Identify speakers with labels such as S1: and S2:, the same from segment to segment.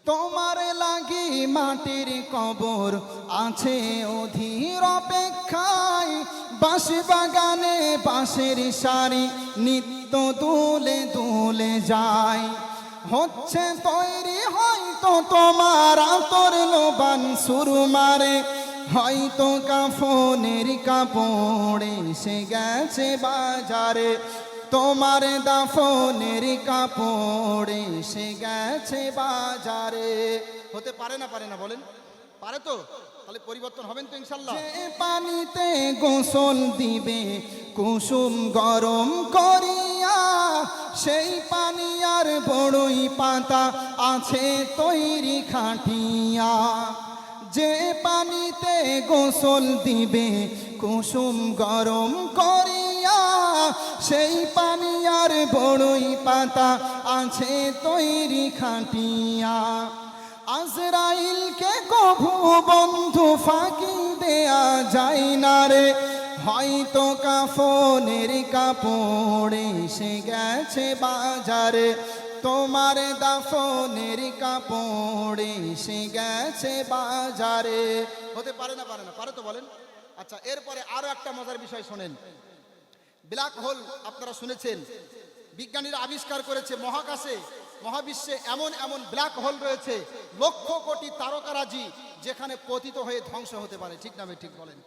S1: তোমার লাগি মাটির কবর আছে অধীর অপেক্ষায়, বাঁশ বাগানে বাঁশের সারি নিত্য দুলে দুলে যায়। হচ্ছে তৈরি হয়তো তোমার আতর লোবান সুরমারে, হয়তো কাফনের কাপড়ে সে গেছে বাজারে, তোমার দাফনের কাপড়ে সে গেছে বাজারে। হতে পারে না পারে না বলেন? পারে তো? তাহলে পরিবর্তন হবেন তো ইনশাল্লাহ। যে পানিতে গোসল দিবে কুসুম গরম করিয়া, সেই পানি আর বড়ই পাতা আছে তৈরি খাটিয়া। যে পানিতে গোসল দিবে কুসুম গরম করিয়া, সেই পানি আর বড়ই পাতা আছে তৈরি খাটিয়া। আজরাইলকে কভু বন্ধু ফাঁকি দেয়া যায় না রে, হয়তো কাফনের কাপড়ে সে গেছে বাজারে, তোমার দাফনের কাপড়ে সে গেছে বাজারে। হতে পারে না পারে না? পারে তো বলেন। আচ্ছা, এরপরে আরো একটা মজার বিষয় শোনেন। ব্ল্যাক হোল আপনারা শুনেছেন, বিজ্ঞানীরা আবিষ্কার করেছে মহাকাশে মহাবিশ্বে এমন এমন ব্ল্যাক হোল রয়েছে লক্ষ কোটি তারকারাজি, যেখানে পতিত হয়ে ধ্বংস হতে পারে। ঠিক না ঠিক বলেন?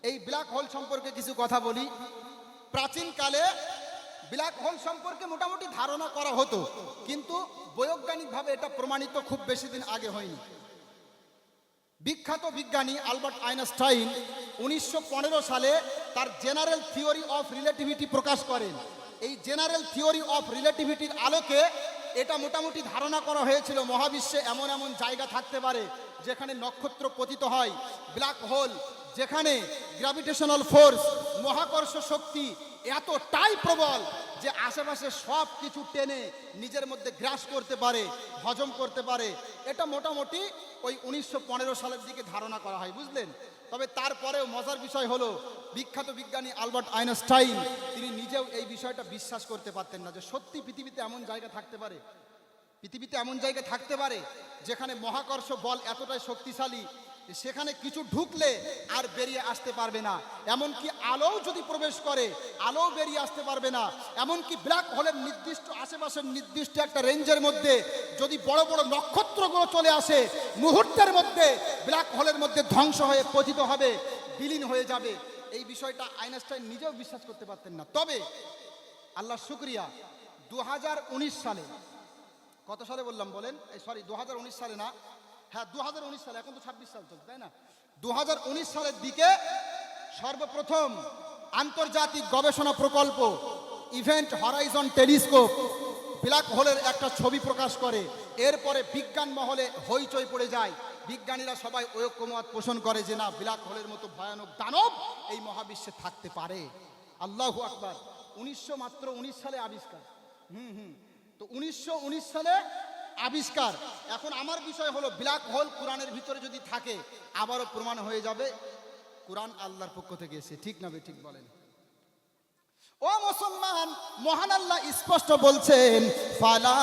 S1: এই ব্ল্যাক হোল সম্পর্কে কিছু কথা বলি। প্রাচীনকালে ব্ল্যাক হোল সম্পর্কে মোটামুটি ধারণা করা হতো, কিন্তু বৈজ্ঞানিকভাবে এটা প্রমাণিত খুব বেশি দিন আগে হয়নি। বিখ্যাত বিজ্ঞানী আলবার্ট আইনস্টাইন 1915 সালে তার জেনারেল থিওরি অফ রিলেটিভিটি প্রকাশ করেন। এই জেনারেল থিওরি অফ রিলেটিভিটির আলোকে এটা মোটামুটি ধারণা করা হয়েছিল মহাবিশ্বে এমন এমন জায়গা থাকতে পারে যেখানে নক্ষত্র পতিত হয়, ব্ল্যাক হোল, যেখানে গ্র্যাভিটেশনাল ফোর্স মহাকর্ষ শক্তি এতটাই প্রবল যে আশেপাশে সব কিছু টেনে নিজের মধ্যে গ্রাস করতে পারে, হজম করতে পারে। এটা মোটামুটি ওই 1915 সালের দিকে ধারণা করা হয়, বুঝলেন? তবে তারপরেও মজার বিষয় হলো, বিখ্যাত বিজ্ঞানী আলবার্ট আইনস্টাইন তিনি নিজেও এই বিষয়টা বিশ্বাস করতে পারতেন না যে সত্যি পৃথিবীতে এমন জায়গা থাকতে পারে, পৃথিবীতে এমন জায়গা থাকতে পারে যেখানে মহাকর্ষ বল এতটাই শক্তিশালী, সেখানে কিছু ঢুকলে আর বেরিয়ে আসতে পারবে না। এমনকি আলোও যদি প্রবেশ করে, আলো বেরিয়ে আসতে পারবে না। এমনকি ব্ল্যাক হোলের নির্দিষ্ট আশেপাশের নির্দিষ্ট একটা রেঞ্জের মধ্যে যদি বড় বড় নক্ষত্রগুলো চলে আসে, মুহূর্তের মধ্যে ব্ল্যাক হোলের মধ্যে ধ্বংস হয়ে পতিত হবে, বিলীন হয়ে যাবে। এই বিষয়টা আইনস্টাইন নিজেও বিশ্বাস করতে পারতেন না। তবে আল্লাহর শুকরিয়া, 2019 সালে, কত সালে বললাম বলেন? সরি, 2019 সালে না, হ্যাঁ 2019 সালে, এখন তো 26 সাল চলছে, তাই না? 2019 সালের দিকে সর্বপ্রথম আন্তর্জাতিক গবেষণা প্রকল্প ইভেন্ট হরাইজন টেলিস্কোপ ব্ল্যাক হোলের একটা ছবি প্রকাশ করে। এরপরে বিজ্ঞান মহলে হইচই পড়ে যায়, বিজ্ঞানীরা সবাই ঐক্যমত পোষণ করে যে না, ব্ল্যাক হোলের মতো ভয়ানক দানব এই মহাবিশ্বে থাকতে পারে। আল্লাহু আকবার। 1919 সালে আবিষ্কার। তো 1919 সালে আবিষ্কার। এখন আমার বিষয় হলো, ব্ল্যাক হোল কোরআনের ভিতরে যদি থাকে আবারও প্রমাণ হয়ে যাবে কোরআন আল্লাহর পক্ষ থেকে এসে। ঠিক না ঠিক বলেন? ও মুসলমান, মহান আল্লাহ স্পষ্ট বলছেন, ফালা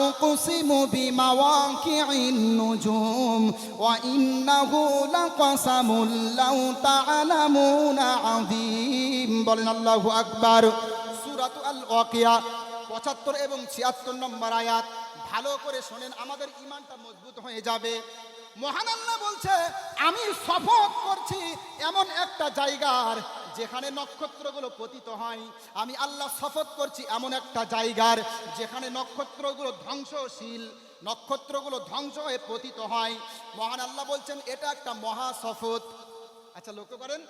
S1: উকসিমু বিমাওয়াকিইন নুজুম ওয়া ইন্নাহু লাকাসামুল লাউ তাআলামুনা আযীম। বলেন আল্লাহু আকবার। সূরাত আল ওয়াকিয়া 75 এবং 76 নম্বর আয়াত। ভালো করে শোনেন, আমাদের ঈমানটা মজবুত হয়ে যাবে। মহান আল্লাহ বলছে, আমি শপথ করছি এমন একটা জায়গার যেখানে নক্ষত্রগুলো পতিত হয়। আমি আল্লাহ শপথ করছি এমন একটা জায়গার যেখানে নক্ষত্রগুলো ধ্বংসশীল, নক্ষত্রগুলো ধ্বংস হয়ে পতিত হয়। মহান আল্লাহ বলছেন এটা একটা মহা শপথ। আচ্ছা লক্ষ্য করেন,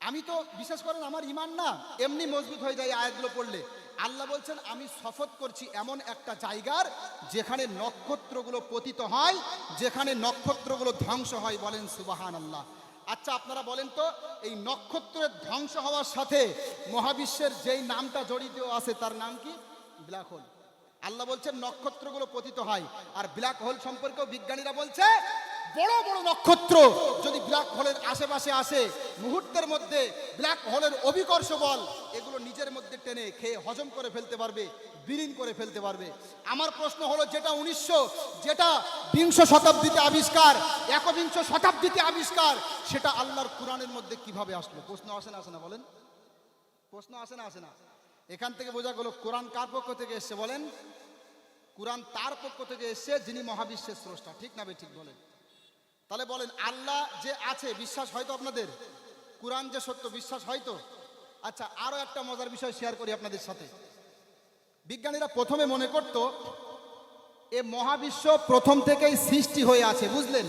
S1: আমি তো বিশেষ করেন আমার ঈমান না এমনি মজবুত হয়ে যায় আয়াতগুলো পড়লে। আল্লাহ বলছেন আমি শপথ করছি এমন একটা জায়গার যেখানে নক্ষত্রগুলো পতিত হয়, যেখানে নক্ষত্রগুলো ধ্বংস হয়। বলেন সুবহানাল্লাহ। আচ্ছা আপনারা বলেন তো, এই নক্ষত্রের ধ্বংস হওয়ার সাথে মহাবিশ্বের যেই নামটা জড়িত আছে তার নাম কি? Black hole. আল্লাহ বলছেন নক্ষত্রগুলো পতিত হয়। আর ব্ল্যাক হোল সম্পর্কেও বিজ্ঞানীরা বলছে বড় বড় নক্ষত্র যদি ব্ল্যাক হোলের আশেপাশে আসে, মুহূর্তের মধ্যে ব্ল্যাক হোলের অভিকর্ষ বল এগুলো নিজের মধ্যে টেনে খেয়ে হজম করে ফেলতে পারবে, বিলীন করে ফেলতে পারবে। আমার প্রশ্ন হলো, যেটা বিংশ শতাব্দীতে আবিষ্কার, একবিংশ শতাব্দীতে আবিষ্কার, সেটা আল্লাহর কোরআনের মধ্যে কিভাবে আসলো? প্রশ্ন আসে না আসে না বলেন? প্রশ্ন আসে না আসে না? এখান থেকে বোঝা গেল কোরআন কার পক্ষ থেকে এসছে বলেন? কোরআন তার পক্ষ থেকে এসছে যিনি মহাবিশ্বের স্রষ্টা। ঠিক না বে ঠিক বলেন? তাহলে বলেন, আল্লাহ যে আছে বিশ্বাস হয়তো আপনাদের? কোরআন যে সত্য বিশ্বাস হয়তো? আচ্ছা, আরো একটা মজার বিষয় শেয়ার করি আপনাদের সাথে। বিজ্ঞানীরা প্রথমে মনে করত এ মহাবিশ্ব প্রথম থেকেই সৃষ্টি হয়ে আছে, বুঝলেন?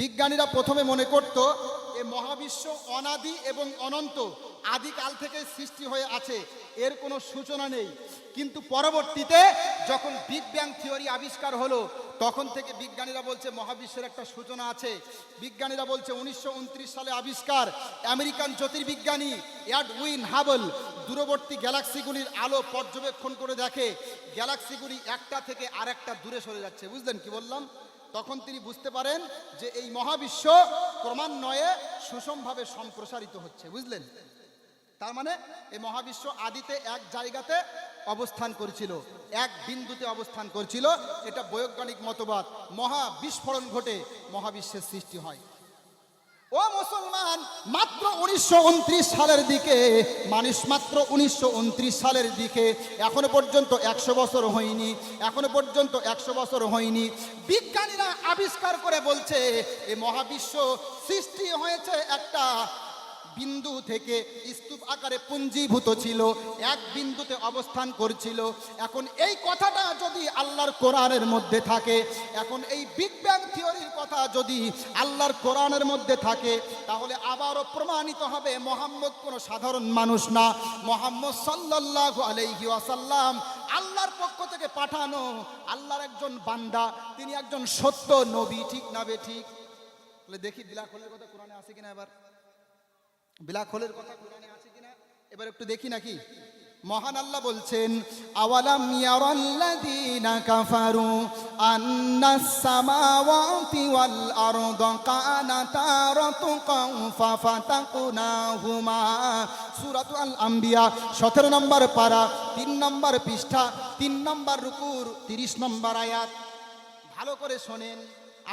S1: বিজ্ঞানীরা প্রথমে মনে করত এ মহাবিশ্ব অনাদি এবং অনন্ত, আদিকাল থেকে সৃষ্টি হয়ে আছে, এর কোনো সূচনা নেই। কিন্তু পরবর্তীতে যখন বিগ ব্যাং থিওরি আবিষ্কার হলো, তখন থেকে বিজ্ঞানীরা বলছে মহাবিশ্বের একটা সূচনা আছে। বিজ্ঞানীরা বলছে 1929 সালে আবিষ্কার, আমেরিকান জ্যোতির্বিজ্ঞানী এডউইন হাবল দূরবর্তী গ্যালাক্সিগুলির আলো পর্যবেক্ষণ করে দেখে গ্যালাক্সিগুলি একটা থেকে আরেকটা দূরে সরে যাচ্ছে। বুঝলেন কি বললাম? তখন তিনি বুঝতে পারেন যে এই মহাবিশ্ব ক্রমান্বয়ে সুষমভাবে সম্প্রসারিত হচ্ছে। বুঝলেন? তার মানে এই মহাবিশ্ব আদিতে এক জায়গাতে অবস্থান করেছিল, এক বিন্দুতে অবস্থান করেছিল। এটা বৈজ্ঞানিক মতবাদ। মহা বিস্ফোরণ ঘটে মহাবিশ্বের সৃষ্টি হয়। ও মুসলমান, মাত্র 1929 সালের দিকে, মানুষ মাত্র 1929 সালের দিকে, এখনো পর্যন্ত 100 বছর হয়নি, এখনো পর্যন্ত 100 বছর হয়নি, বিজ্ঞানীরা আবিষ্কার করে বলছে এই মহাবিশ্ব সৃষ্টি হয়েছে একটা বিন্দু থেকে, স্তূপ আকারে পুঞ্জীভূত ছিল, এক বিন্দুতে অবস্থান করছিল। এখন এই কথাটা যদি আল্লাহর কোরআনের মধ্যে থাকে, এখন এই বিগ ব্যাং থিওরির কথা যদি আল্লাহর কোরআনের মধ্যে থাকে, তাহলে আবারও প্রমাণিত হবে মুহাম্মদ কোনো সাধারণ মানুষ না। মুহাম্মদ সাল্লাল্লাহু আলাইহি ওয়াসাল্লাম আল্লাহর পক্ষ থেকে পাঠানো আল্লাহর একজন বান্দা, তিনি একজন সত্য নবী। ঠিক না বে ঠিক? তাহলে দেখি ব্ল্যাক হোলের কথা কোরআনে আছে কিনা। এবার ব্ল্যাক হোলের কথা কোরআনে আছে কিনা এবার একটু দেখি নাকি। মহান আল্লাহ বলছেন, আওয়ালাম ইয়ারাল্লাযীনা কাফারু আন্নাস সামাওয়াতি ওয়াল আরদা কানাতা রাতকান ফাফাতাকনাহুমা। সূরাতুল আম্বিয়া 17 নম্বর পারা, 3 নম্বর পৃষ্ঠা, 3 নম্বর রুকুর 30 নম্বর আয়াত। ভালো করে শোনেন।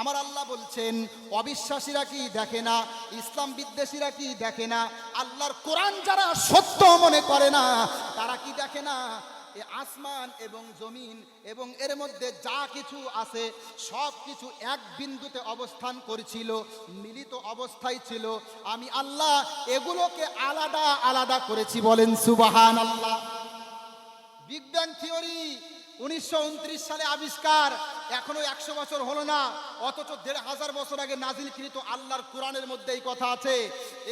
S1: আমার আল্লাহ বলছেন, অবিশ্বাসীরা কি দেখে না? ইসলাম বিদ্বেষীরা কি দেখে না? আল্লাহর কোরআন যারা সত্য মনে করে না, তারা কি দেখে না? এ আসমান এবং জমিন এবং এর মধ্যে যা কিছু আছে সব কিছু এক বিন্দুতে অবস্থান করেছিল, মিলিত অবস্থায় ছিল। আমি আল্লাহ এগুলোকে আলাদা আলাদা করেছি। বলেন সুবহানাল্লাহ। বিগ ব্যাং থিওরি 1929 সালে আবিষ্কার, এখনো 100 বছর হলো না, অথচ 1500 বছর আগে নাজিলকৃত আল্লাহর কোরআনের মধ্যে এই কথা আছে।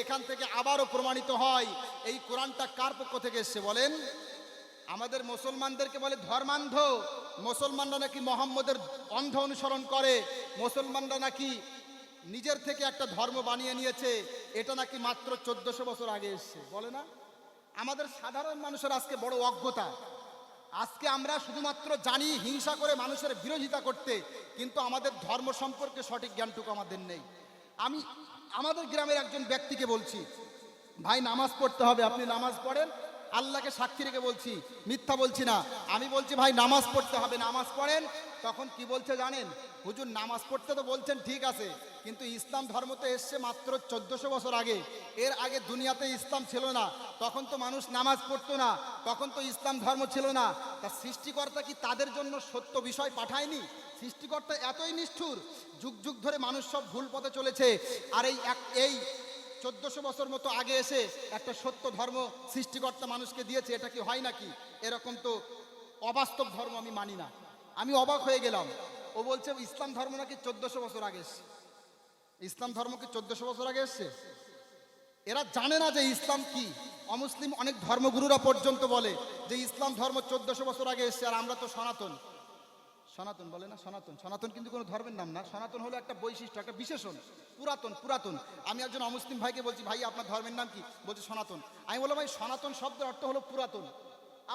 S1: এখান থেকে আবারও প্রমাণিত হয় এই কোরআনটা কার পক্ষ থেকে এসেছে বলেন? আমাদের মুসলমানদেরকে বলে ধর্মান্ধ। মুসলমানরা নাকি মুহাম্মদের অন্ধ অনুসরণ করে, মুসলমানরা নাকি নিজের থেকে একটা ধর্ম বানিয়ে নিয়েছে, এটা নাকি মাত্র 1400 বছর আগে এসেছে, বলে না? আমাদের সাধারণ মানুষের আজকে বড় অজ্ঞতা। আজকে আমরা শুধুমাত্র জানি হিংসা করে মানুষের বিরোধিতা করতে, কিন্তু আমাদের ধর্ম সম্পর্কে সঠিক জ্ঞানটুকু আমাদের নেই। আমি আমাদের গ্রামের একজন ব্যক্তিকে বলছি, ভাই নামাজ পড়তে হবে, আপনি নামাজ পড়েন? আল্লাহকে সাক্ষী রেখে বলছি, মিথ্যা বলছি না। আমি বলছি ভাই নামাজ পড়তে হবে, নামাজ পড়েন। তখন কি বলছে জানেন? হুজুর নামাজ পড়তে তো বলছেন ঠিক আছে, কিন্তু ইসলাম ধর্ম তো এসছে মাত্র 1400 বছর আগে। এর আগে দুনিয়াতে ইসলাম ছিল না, তখন তো মানুষ নামাজ পড়তো না, তখন তো ইসলাম ধর্ম ছিল না। তা সৃষ্টিকর্তা কি তাদের জন্য সত্য বিষয় পাঠায়নি? সৃষ্টিকর্তা এতই নিষ্ঠুর, যুগ যুগ ধরে মানুষ সব ভুল পথে চলেছে, আর এই 1400 বছর মতো আগে এসে একটা সত্য ধর্ম সৃষ্টিকর্তা মানুষকে দিয়েছে, এটা কি হয় নাকি? এরকম তো অবাস্তব ধর্ম আমি মানি না। আমি অবাক হয়ে গেলাম। ও বলছে ইসলাম ধর্ম নাকি 1400 বছর আগে এসছে। ইসলাম ধর্ম কি 1400 বছর আগে এসছে? এরা জানে না যে ইসলাম কি। অমুসলিম অনেক ধর্মগুরুরা পর্যন্ত বলে যে ইসলাম ধর্ম 1400 বছর আগে এসছে, আর আমরা তো সনাতন। সনাতন বলে না? সনাতন, সনাতন কিন্তু কোনো ধর্মের নাম না। সনাতন হলো একটা বৈশিষ্ট্য, একটা বিশেষণ। পুরাতন, পুরাতন। আমি একজন অমুসলিম ভাইকে বলছি, ভাই আপনার ধর্মের নাম কি? বলছে সনাতন। আমি বললাম ভাই সনাতন শব্দের অর্থ হলো পুরাতন।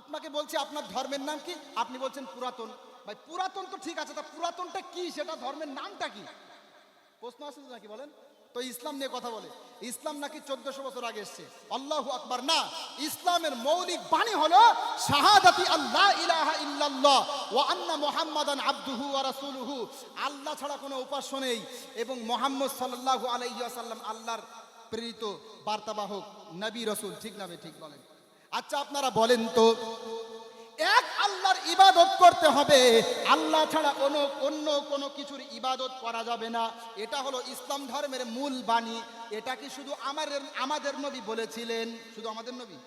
S1: আপনাকে বলছি আপনার ধর্মের নাম কি? আপনি বলছেন পুরাতন। ভাই পুরাতন তো ঠিক আছে, তা পুরাতনটা কি? সেটা ধর্মের নামটা কি? প্রশ্ন আসে তো নাকি বলেন? তো ইসলাম নিয়ে কথা বলে, ইসলাম নাকি 1400 বছর আগে এসছে। আল্লাহু আকবার। না, ইসলামের মৌলিক বাণী হলো শাহাদাতি আল্লাহ ইলাহা ইল্লাল্লাহ ওয়া আন্না মুহাম্মাদান আবদুহু ওয়া রাসূলুহু। আল্লাহ ছাড়া কোনো উপাস্য নেই এবং মুহাম্মদ সাল্লাল্লাহু আলাইহি ওয়াসাল্লাম আল্লাহর প্রেরিত বার্তাবাহক নবী রাসূল। ঠিক না ঠিক বলেন? আচ্ছা আপনারা বলেন তো, এক আল্লাহর ইবাদত করতে হবে, আল্লাহ ছাড়া অন্য কোনো কিছুর ইবাদত করা যাবে না। এটা হলো ইসলাম ধর্মের মূল বাণী। এটা কি শুধু আমাদের নবী বলেছিলেন? শুধু আমাদের নবী?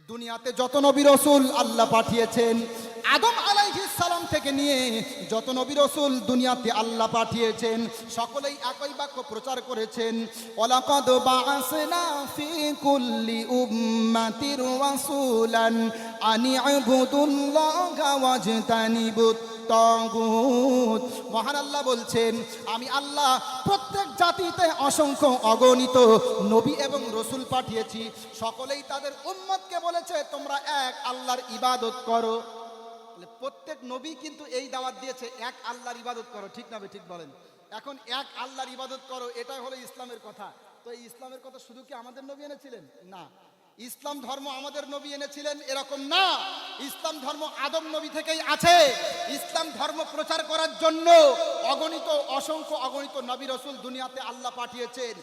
S1: দুনিয়াতে যত নবী রাসূল আল্লাহ পাঠিয়েছেন, আদম আলাইহিস সালাম থেকে নিয়ে যত নবী রাসূল দুনিয়াতে আল্লাহ পাঠিয়েছেন, সকলেই একই বাক্য প্রচার করেছেন, ওয়ালাকাদ বাআসনা ফি কুল্লি উম্মাতির রাসূলান আনি ইবুদুল্লাহা ওয়াজতানিবুত তাগুত। মহান আল্লাহ বলছেন, আমি আল্লাহ প্রত্যেক জাতিতে অসংখ্য অগণিত নবী এবং রসুল পাঠিয়েছি, সকলেই তাদের উম্মতকে বলেছে তোমরা এক আল্লাহর ইবাদত করো। প্রত্যেক নবী কিন্তু এই দাওয়াত দিয়েছে, এক আল্লাহর ইবাদত করো। ঠিক না ঠিক বলেন? এখন এক আল্লাহর ইবাদত করো, এটাই হলো ইসলামের কথা। তো এই ইসলামের কথা শুধু কি আমাদের নবী এনেছিলেন? না, ইসলাম ধর্ম আমাদের নবী এনেছিলেন এরকম না। ইসলাম ধর্ম আদম নবী থেকেই আছে। ইসলাম ধর্ম প্রচার করার জন্য অসংখ্য অগণিত নবী রসুল দুনিয়াতে আল্লাহ পাঠিয়েছেন।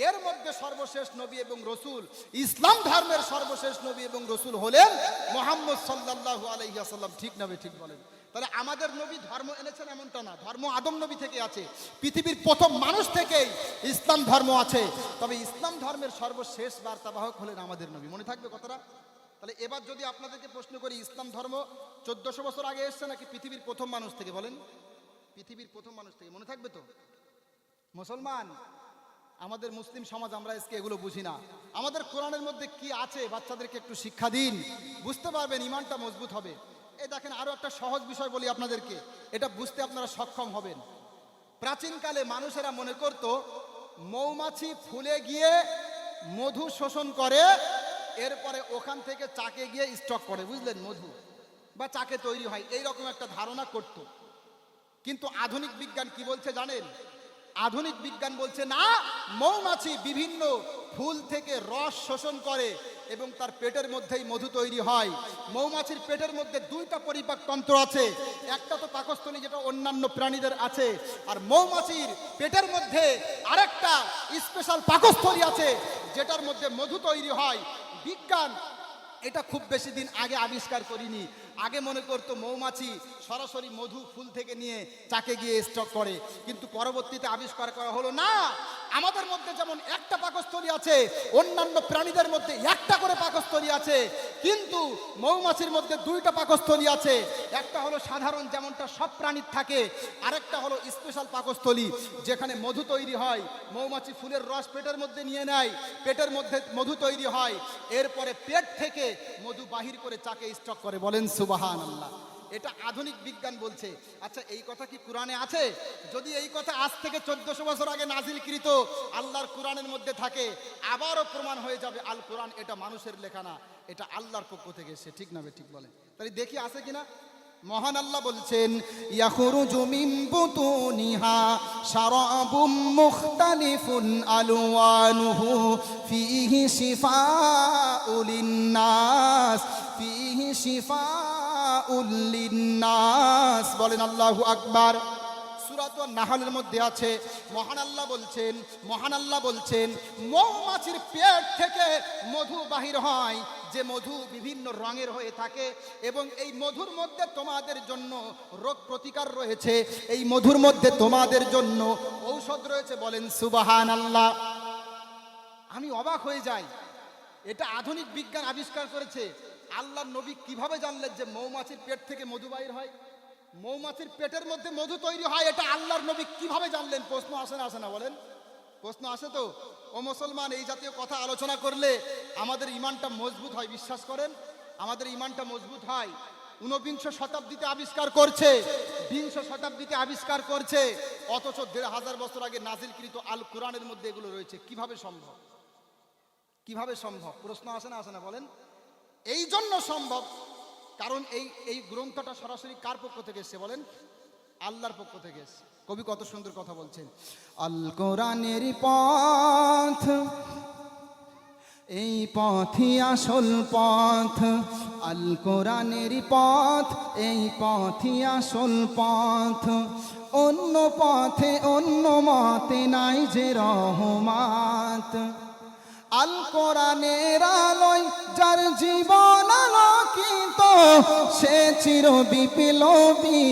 S1: এর মধ্যে সর্বশেষ নবী এবং রসুল, ইসলাম ধর্মের সর্বশেষ নবী এবং রসুল হলেন মুহাম্মদ সাল্লাল্লাহু আলাইহি ওয়াসাল্লাম। ঠিক না ঠিক বলেন? তাহলে আমাদের নবী ধর্ম এনেছেন এমনটা না, ধর্ম আদম নবী থেকে আছে। পৃথিবীর প্রথম মানুষ থেকেই ইসলাম ধর্ম আছে। তবে ইসলাম ধর্মের সর্বশেষ বার্তাবাহক হলেন আমাদের নবী। মনে থাকবে কথাটা? তাহলে এবার যদি আপনাদেরকে প্রশ্ন করি, ইসলাম ধর্ম 1400 বছর আগে এসছে নাকি পৃথিবীর প্রথম মানুষ থেকে? বলেন, পৃথিবীর প্রথম মানুষ থেকে। মনে থাকবে তো? মুসলমান, আমাদের মুসলিম সমাজ আমরা আজকে এগুলো বুঝি না। আমাদের কোরআনের মধ্যে কি আছে বাচ্চাদেরকে একটু শিক্ষা দিন, বুঝতে পারবেন, ইমানটা মজবুত হবে। এই দেখেন, আরো একটা সহজ বিষয় বলি আপনাদেরকে, এটা বুঝতে আপনারা সক্ষম হবেন। প্রাচীনকালে মানুষেরা মনে করত মৌমাছি ফুলে গিয়ে মধু শোষণ করে, এরপরে ওখান থেকে চাকে গিয়ে স্টক করে, বুঝলেন, মধু বা চাকে তৈরি হয়, এইরকম একটা ধারণা করত। কিন্তু আধুনিক বিজ্ঞান কি বলছে জানেন? আধুনিক বিজ্ঞান বলছে না, মৌমাছি বিভিন্ন ফুল থেকে রস শোষণ করে এবং তার পেটের মধ্যেই মধু তৈরি হয়। মৌমাছির পেটের মধ্যে দুইটা পরিপাক তন্ত্র আছে, একটা তো পাকস্থলী যেটা অন্যান্য প্রাণীদের আছে, আর মৌমাছির পেটের মধ্যে আরেকটা স্পেশাল পাকস্থলী আছে যেটার মধ্যে মধু তৈরি হয়। বিজ্ঞান এটা খুব বেশি দিন আগে আবিষ্কার করিনি। আগে মনে করতো মৌমাছি সরাসরি মধু ফুল থেকে নিয়ে চাকে গিয়ে স্টক করে, কিন্তু পরবর্তীতে আবিষ্কার করা হলো না, আমাদের মধ্যে যেমন একটা পাকস্থলী আছে, অন্যান্য প্রাণীদের মধ্যে একটা করে পাকস্থলী আছে, কিন্তু মৌমাছির মধ্যে দুইটা পাকস্থলী আছে। একটা হলো সাধারণ যেমনটা সব প্রাণীর থাকে, আরেকটা হলো স্পেশাল পাকস্থলী যেখানে মধু তৈরি হয়। মৌমাছি ফুলের রস পেটের মধ্যে নিয়ে নেয়, পেটের মধ্যে মধু তৈরি হয়, এরপরে পেট থেকে মধু বাহির করে চাকে স্টক করে। বলেন সুবহানাল্লাহ। এটা আধুনিক বিজ্ঞান বলছে। আচ্ছা, এই কথা কি কোরআনে আছে? যদি এই কথা আজ থেকে 1400 বছর আগে নাজিলকৃত আল্লাহর কোরআনের মধ্যে থাকে, আবারও প্রমাণ হয়ে যাবে আল কোরআন এটা মানুষের লেখা না, এটা আল্লাহর পক্ষ থেকে এসেছে। ঠিক না ঠিক বলেন? তাহলে দেখি আছে কিনা। মহান আল্লাহ বলছেন, ইয়াখরুজু মিন বুতুনিহা শারাবুম মুখতালিফুন আলওয়ানুহু ফীহি শিফাউল লিন্নাস, ফীহি শিফাউল লিন্নাস। বলেন আল্লাহু আকবার। সূরা নাহলের মধ্যে আছে, মহান আল্লাহ বলছেন মৌমাছির পেট থেকে মধু বাহির হয়, যে মধু বিভিন্ন রঙের হয়ে থাকে এবং এই মধুর মধ্যে তোমাদের জন্য রোগ প্রতিকার রয়েছে, এই মধুর মধ্যে তোমাদের জন্য ঔষধ রয়েছে। বলেন সুবহানাল্লাহ। আমি অবাক হয়ে যাই, এটা আধুনিক বিজ্ঞান আবিষ্কার করেছে। আল্লাহর নবী কিভাবে জানলেন যে মৌমাছির পেট থেকে মধু বাহির হয়, মৌমাছির পেটের মধ্যে মধু তৈরি হয়? এটা আল্লাহর নবী কিভাবে জানলেন? প্রশ্ন আসে না বলেন? প্রশ্ন আসে তো? ও মুসলমান, এই জাতীয় কথা আলোচনা করলে আমাদের ইমানটা মজবুত হয়, বিশ্বাস করেন, আমাদের ইমানটা মজবুত হয়। 49 শতাব্দীতে আবিষ্কার করছে, 20 শতাব্দীতে আবিষ্কার করছে, অথচ 1500 বছর আগে নাজিলকৃত আল কোরআনের মধ্যে এগুলো রয়েছে। কিভাবে সম্ভব? কিভাবে সম্ভব? প্রশ্ন আসে না বলেন? এই জন্য সম্ভব, কারণ এই গ্রন্থটা সরাসরি কার পক্ষ থেকে এসেছে বলেন? আল্লাহর পক্ষ থেকে এসেছে। কবি কত সুন্দর কথা বলছেন, আল কোরআনের পথ, এই পথই আসল পথ, আল কোরআনের পথ, এই পথই আসল পথ, অন্য পথে অন্য মতে নাই যে রহমাত। আল কোরআনের আলোয় যার জীবন আলোকিত, সে চির বিপ্লবী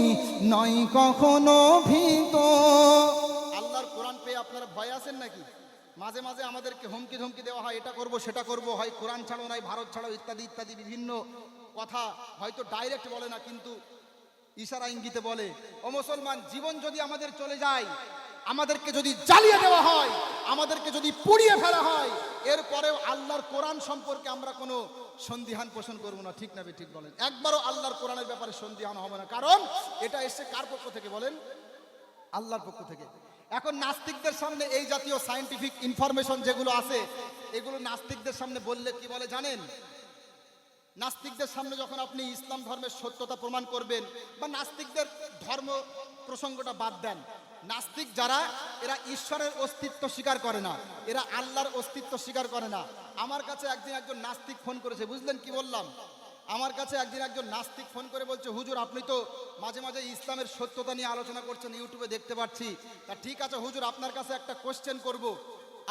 S1: নয় কখনো ভীত। আল্লাহর কোরআন পেয়ে আপনারা ভয় আছেন নাকি? মাঝে মাঝে আমাদেরকে হুমকি ধমকি দেওয়া হয়, এটা করব সেটা করব, হয় কোরআন ছাড়ো নাই ভারত ছাড়ো ইত্যাদি ইত্যাদি বিভিন্ন কথা, হয়তো ডাইরেক্ট বলে না কিন্তু ইশারা ইঙ্গিতে বলে। ও মুসলমান, জীবন যদি আমাদের চলে যায়, আমাদেরকে যদি জ্বালিয়ে দেওয়া হয়, আমাদেরকে যদি পুড়িয়ে ফেলা হয়, এরপরেও আল্লাহর কোরআন সম্পর্কে আমরা কোনো সন্দিহান পোষণ করবো না। ঠিক না ঠিক বলেন? একবারও আল্লাহর কোরআনের ব্যাপারে সন্দিহান হবে না, কারণ এটা এসে কার পক্ষ থেকে বলেন? আল্লাহর পক্ষ থেকে। এখন নাস্তিকদের সামনে এই জাতীয় সায়েন্টিফিক ইনফরমেশন যেগুলো আছে, এগুলো নাস্তিকদের সামনে বললে কি বলে জানেন? নাস্তিকদের সামনে যখন আপনি ইসলাম ধর্মের সত্যতা প্রমাণ করবেন, বা নাস্তিকদের ধর্ম প্রসঙ্গটা বাদ দেন, নাস্তিক যারা, এরা ঈশ্বরের অস্তিত্ব স্বীকার করে না, এরা আল্লাহর অস্তিত্ব স্বীকার করে না। আমার কাছে একদিন একজন নাস্তিক ফোন করেছে, বুঝলেন কি বললাম? আমার কাছে একদিন একজন নাস্তিক ফোন করে বলছে, হুজুর আপনি তো মাঝে মাঝে ইসলামের সত্যতা নিয়ে আলোচনা করছেন, ইউটিউবে দেখতে পাচ্ছি। তা ঠিক আছে হুজুর, আপনার কাছে একটা কোশ্চেন করব,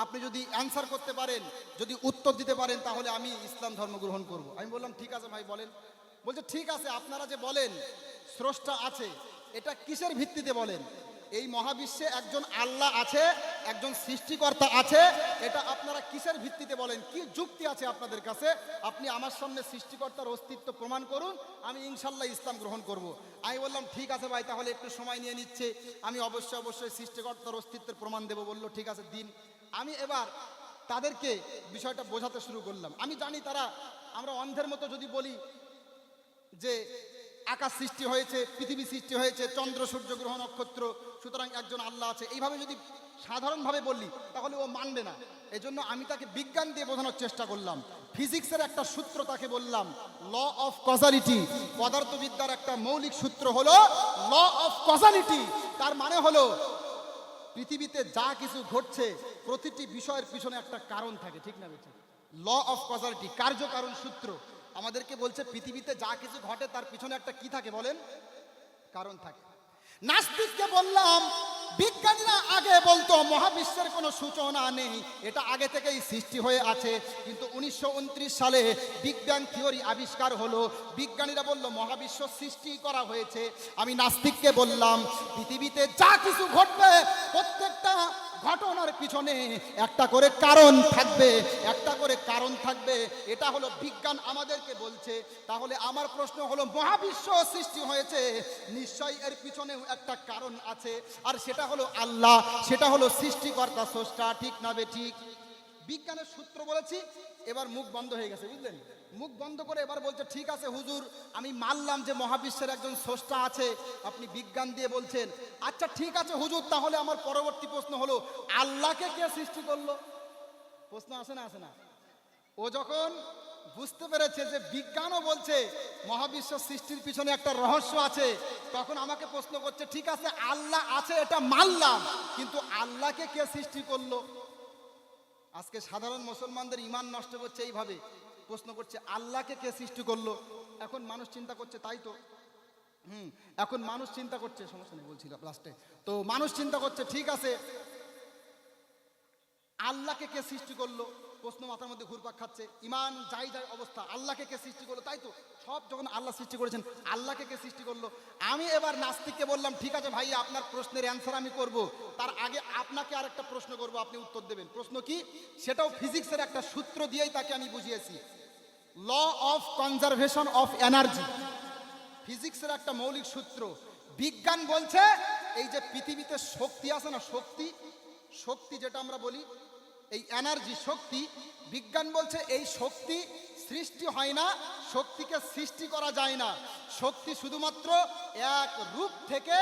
S1: আপনি যদি অ্যান্সার করতে পারেন, যদি উত্তর দিতে পারেন, তাহলে আমি ইসলাম ধর্ম গ্রহণ করব। আমি বললাম ঠিক আছে ভাই বলেন। বলছে ঠিক আছে, আপনারা যে বলেন স্রষ্টা আছে, এটা কিসের ভিত্তিতে বলেন? এই মহাবিশ্বে একজন আল্লাহ আছে, একজন সৃষ্টিকর্তা আছে, এটা আপনারা কিসের ভিত্তিতে বলেন? কি যুক্তি আছে আপনাদের কাছে? আপনি আমার সামনে সৃষ্টিকর্তার অস্তিত্ব প্রমাণ করুন, আমি ইনশাল্লাহ ইসলাম গ্রহণ করব। আমি বললাম ঠিক আছে ভাই, তাহলে একটু সময় নিয়ে নিচ্ছে, আমি অবশ্যই সৃষ্টিকর্তার অস্তিত্বের প্রমাণ দেবো। বললো ঠিক আছে দিন। আমি এবার তাদেরকে বিষয়টা বোঝাতে শুরু করলাম। আমি জানি তারা, আমরা অন্ধের মতো যদি বলি যে আকাশ সৃষ্টি হয়েছে, পৃথিবী সৃষ্টি হয়েছে, চন্দ্র সূর্য গ্রহ নক্ষত্র, সুতরাং একজন আল্লাহ আছে, এইভাবে যদি সাধারণভাবে বললি তাহলে ও মানবে না। এজন্য আমি তাকে বিজ্ঞান দিয়ে বোঝানোর চেষ্টা করলাম। ফিজিক্সের একটা সূত্র তাকে বললাম, ল অফ কজালিটি। পদার্থবিদ্যার একটা মৌলিক সূত্র হলো ল অফ কজালিটি। তার মানে হলো পৃথিবীতে যা কিছু ঘটছে, প্রতিটি বিষয়ের পিছনে একটা কারণ থাকে। ঠিক না বেঠিক? ল অফ কজালিটি, কার্যকারণ সূত্র আমাদেরকে বলছে পৃথিবীতে যা কিছু ঘটে তার পিছনে একটা কি থাকে বলেন? কারণ থাকে। নাস্তিককে বললাম, বিজ্ঞানীরা আগে বলতো মহাবিশ্বের কোনো সূচনা নেই, এটা আগে থেকেই সৃষ্টি হয়ে আছে, কিন্তু 1929 সালে বিগ ব্যাং থিওরি আবিষ্কার হলো, বিজ্ঞানীরা বলল মহাবিশ্ব সৃষ্টি করা হয়েছে। আমি নাস্তিককে বললাম, পৃথিবীতে যা কিছু ঘটবে প্রত্যেকটা ঘটনার পিছনে একটা করে কারণ থাকবে, একটা করে কারণ থাকবে, এটা হলো বিজ্ঞান আমাদেরকে বলছে। তাহলে আমার প্রশ্ন হলো, মহাবিশ্ব সৃষ্টি হয়েছে, নিশ্চয়ই এর পিছনেও একটা কারণ আছে, আর সেটা হলো আল্লাহ, সেটা হলো সৃষ্টিকর্তা স্রষ্টা। ঠিক না বেঠিক? বিজ্ঞানের সূত্র বলেছি, এবার মুখ বন্ধ হয়ে গেছে, বুঝলেন? মুখ বন্ধ করে এবার বলছে ঠিক আছে হুজুর, আমি মানলাম যে মহাবিশ্বের একজন স্রষ্টা আছে, আপনি বিজ্ঞান দিয়ে বলছেন। আচ্ছা ঠিক আছে হুজুর, তাহলে আমার পরবর্তী প্রশ্ন হলো, আল্লাহকে কে সৃষ্টি করলো? প্রশ্ন আসে না? আসে না? ও যখন বুঝতে পেরেছে যে বিজ্ঞানও বলছে মহাবিশ্ব সৃষ্টির পিছনে একটা রহস্য আছে, তখন আমাকে প্রশ্ন করছে ঠিক আছে আল্লাহ আছে এটা মানলাম, কিন্তু আল্লাহকে কে সৃষ্টি করলো? আজকে সাধারণ মুসলমানদের ঈমান নষ্ট করছে এইভাবে, প্রশ্ন করছে আল্লাহকে কে সৃষ্টি করলো? এখন মানুষ চিন্তা করছে, তাই তো এখন মানুষ চিন্তা করছে, সমস্যা নেই বলছিলাম লাস্টে, তো মানুষ চিন্তা করছে ঠিক আছে আল্লাহকে কে সৃষ্টি করলো? প্রশ্ন মাথার মধ্যে ঘুরপাক খাচ্ছে, ঈমান যাই অবস্থা, আল্লাহকে কে সৃষ্টি করলো? তাই তো, সব যখন আল্লাহ সৃষ্টি করেছেন, আল্লাহকে কে সৃষ্টি করলো? আমি এবার নাস্তিককে বললাম ঠিক আছে ভাই, আপনার প্রশ্নের অ্যান্সার আমি করব, তার আগে আপনাকে আরেকটা প্রশ্ন করব, আপনি উত্তর দেবেন। প্রশ্ন কি? সেটাও ফিজিক্সের একটা সূত্র দিয়েই তাকে আমি বুঝিয়েছি, law of conservation of energy. ফিজিক্সের একটা মৌলিক সূত্র। বিজ্ঞান বলছে এই যে পৃথিবীতে শক্তি আছে না, শক্তি যেটা আমরা বলি, এই এনার্জি, শক্তি, বিজ্ঞান বলছে এই শক্তি সৃষ্টি হয় না, শক্তিকে সৃষ্টি করা যায় না। শক্তি শুধুমাত্র এক রূপ থেকে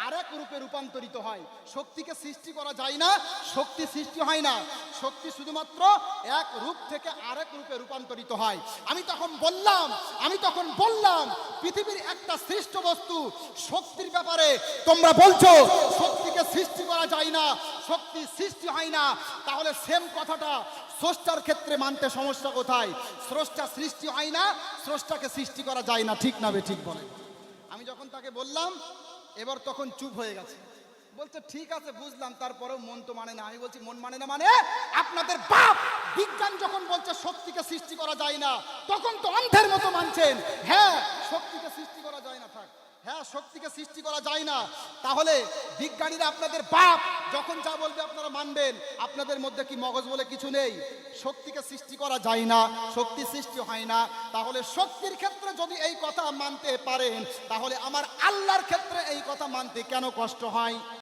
S1: আরেক রূপে রূপান্তরিত হয়। শক্তিকে সৃষ্টি করা যায় না, শক্তি সৃষ্টি হয় না। শক্তি শুধুমাত্র এক রূপ থেকে আরেক রূপে রূপান্তরিত হয়। আমি তখন বললাম পৃথিবীর একটা সৃষ্ট বস্তু শক্তির ব্যাপারে তোমরা বলছো শক্তিকে সৃষ্টি করা যায় না, শক্তি সৃষ্টি হয় না, তাহলে সেম কথাটা স্রষ্টার ক্ষেত্রে মানতে সমস্যা কোথায়? স্রষ্টা সৃষ্টি হয় না, স্রষ্টাকে সৃষ্টি করা যায় না, ঠিক না বে ঠিক বলে? আমি যখন তাকে বললাম, এবার তখন চুপ হয়ে গেছে। বলছে ঠিক আছে বুঝলাম, তারপরেও মন তো মানে না। আমি বলছি মন মানে না মানে? আপনাদের বাপ বিজ্ঞান যখন বলছে শক্তিকে সৃষ্টি করা যায় না, তখন তো অন্ধের মতো মানছেন হ্যাঁ শক্তিকে সৃষ্টি করা যায় না। থাক, হ্যাঁ শক্তিকে সৃষ্টি করা যায় না। তাহলে বিজ্ঞানীরা আপনাদের বাপ যখন যা বলবে আপনারা মানবেন। আপনাদের মধ্যে কি মগজ বলে কিছু নেই? শক্তিকে সৃষ্টি করা যায় না, শক্তি সৃষ্টি হয় না, তাহলে শক্তির ক্ষেত্রে যদি এই কথা মানতে পারেন, তাহলে আমার আল্লাহর ক্ষেত্রে এই কথা মানতে কেন কষ্ট হয়?